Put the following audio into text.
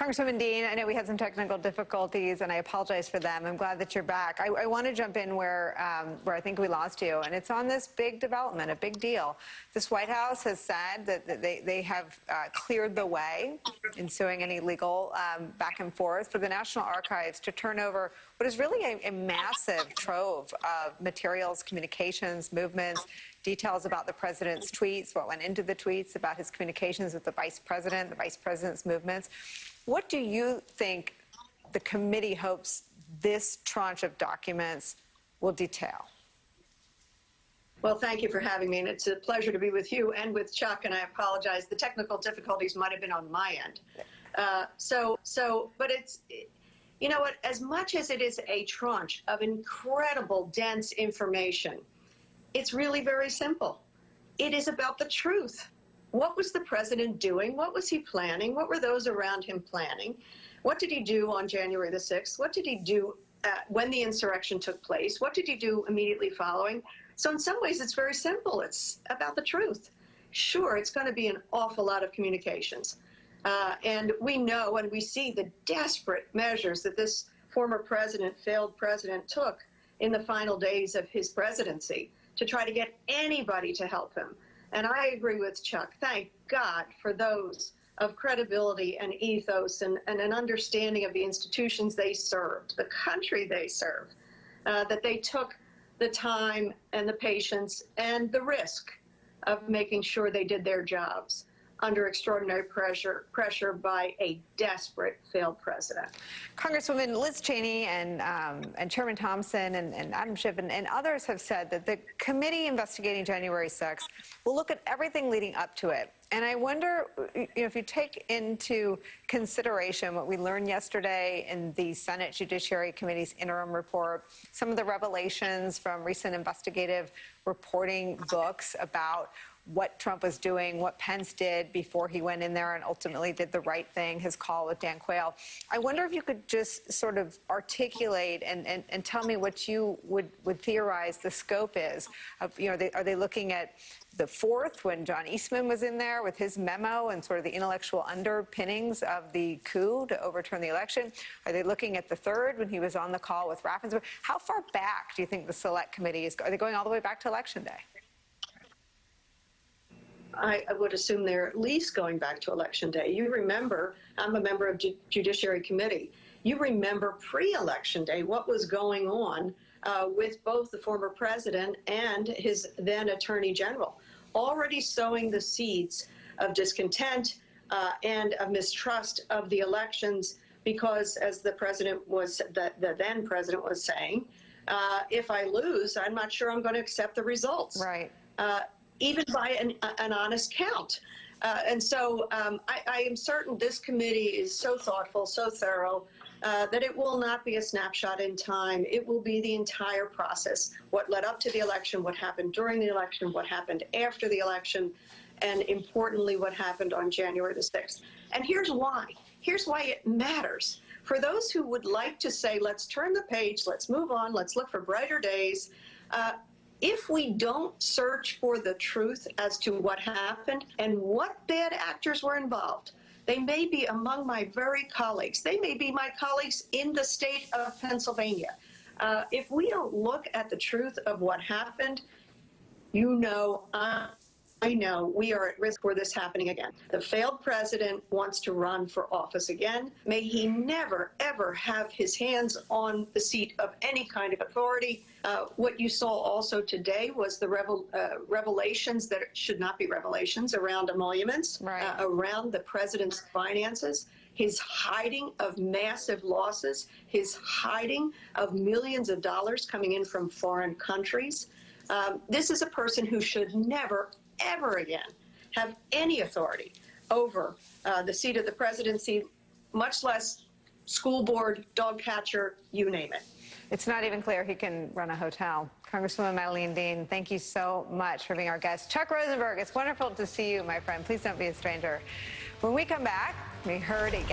Congresswoman Dean, I know we had some technical difficulties, and I apologize for them. I'm glad that you're back. I want to jump in where I think we lost you, and it's on this big development, a big deal. This White House has said that they have cleared the way, ensuing any legal back and forth, for the National Archives to turn over what is really a massive trove of materials, communications, movements, details about the president's tweets, what went into the tweets, about his communications with the vice president's movements. What do you think the committee hopes this tranche of documents will detail? Well, thank you for having me, and it's a pleasure to be with you and with Chuck, and I apologize. The technical difficulties might have been on my end. But it's, you know what, as much as it is a tranche of incredible, dense information, it's really very simple. It is about the truth. What was the president doing? What was he planning? What were those around him planning? What did he do on January the 6th? What did he do when the insurrection took place? What did he do immediately following? So in some ways, it's very simple. It's about the truth. Sure, it's going to be an awful lot of communications. And we know and we see the desperate measures that this former president, failed president, took in the final days of his presidency to try to get anybody to help him. And I agree with Chuck. Thank God for those of credibility and ethos and an understanding of the institutions they served, the country they served, that they took the time and the patience and the risk of making sure they did their jobs under extraordinary pressure by a desperate failed president. Congresswoman Liz Cheney and Chairman Thompson and Adam Schiff and others have said that the committee investigating January 6th will look at everything leading up to it. And I wonder, if you take into consideration what we learned yesterday in the Senate Judiciary Committee's interim report, some of the revelations from recent investigative reporting books about what Trump was doing, what Pence did before he went in there and ultimately did the right thing, his call with Dan Quayle. I wonder if you could just sort of articulate and tell me what you would theorize the scope is of, are they looking at the 4th, when John Eastman was in there with his memo and sort of the intellectual underpinnings of the coup to overturn the election? Are they looking at the 3rd, when he was on the call with Raffensperger? How far back do you think the Select Committee is? Are they going all the way back to Election Day? I would assume they're at least going back to Election Day. You remember, I'm a member of Judiciary Committee. You remember pre-Election Day what was going on with both the former president and his then Attorney General, already sowing the seeds of discontent and of mistrust of the elections, because, as the then president was saying, if I lose, I'm not sure I'm going to accept the results. Right. Even by an honest count. And so I am certain this committee is so thoughtful, so thorough, that it will not be a snapshot in time. It will be the entire process, what led up to the election, what happened during the election, what happened after the election, and importantly, what happened on January the 6th. And here's why. Here's why it matters. For those who would like to say, let's turn the page, let's move on, let's look for brighter days, if we don't search for the truth as to what happened and what bad actors were involved, they may be among my very colleagues. They may be my colleagues in the state of Pennsylvania. If we don't look at the truth of what happened, I know we are at risk for this happening again. The failed president wants to run for office again. May he never, ever have his hands on the seat of any kind of authority. What you saw also today was the revelations that should not be revelations around emoluments, right, around the president's finances, his hiding of massive losses, his hiding of millions of dollars coming in from foreign countries. This is a person who should never, ever again have any authority over the seat of the presidency, much less school board, dog catcher, you name it. It's not even clear he can run a hotel. Congresswoman Madeleine Dean, thank you so much for being our guest. Chuck Rosenberg, it's wonderful to see you, my friend. Please don't be a stranger. When we come back, we heard a